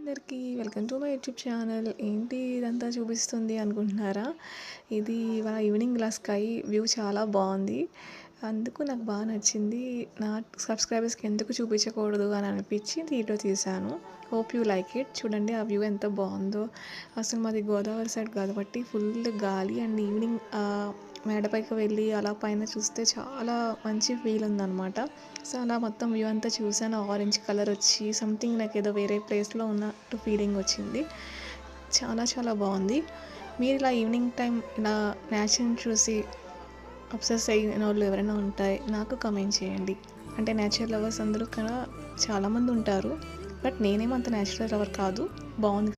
అందరికీ welcome to my YouTube channel. ఏంటి ఇదంతా చూపిస్తుంది అనుకుంటున్నారా? ఇది ఇవాళ ఈవినింగ్ ఇలా స్కై వ్యూ చాలా బాగుంది. అందుకు నాకు బాగా నచ్చింది. నా సబ్స్క్రైబర్స్కి ఎందుకు చూపించకూడదు అని అనిపించి వీడియో తీశాను. Hope you like it. చూడండి ఆ వ్యూ ఎంత బాగుందో. అసలు మాది గోదావరి సైడ్ కాబట్టి ఫుల్ గాలి అండ్ ఈవినింగ్ మేడపైకి వెళ్ళి అలా పైన చూస్తే చాలా మంచి ఫీల్ ఉందన్నమాట. సో అలా మొత్తం వ్యూ అంతా చూసాను. ఆరెంజ్ కలర్ వచ్చి సంథింగ్ నాకు ఏదో వేరే ప్లేస్లో ఉన్నట్టు ఫీలింగ్ వచ్చింది. చాలా చాలా బాగుంది. మీరు ఇలా ఈవినింగ్ టైం ఇలా నేచర్ని చూసి అబ్సెస్ అయిన వాళ్ళు ఎవరైనా ఉంటాయి నాకు కమెంట్ చేయండి. అంటే నేచర్ లవర్స్ అందరూ కన్నా చాలామంది ఉంటారు. బట్ నేనేమంత నేచురల్ లవర్ కాదు. బాగుంది.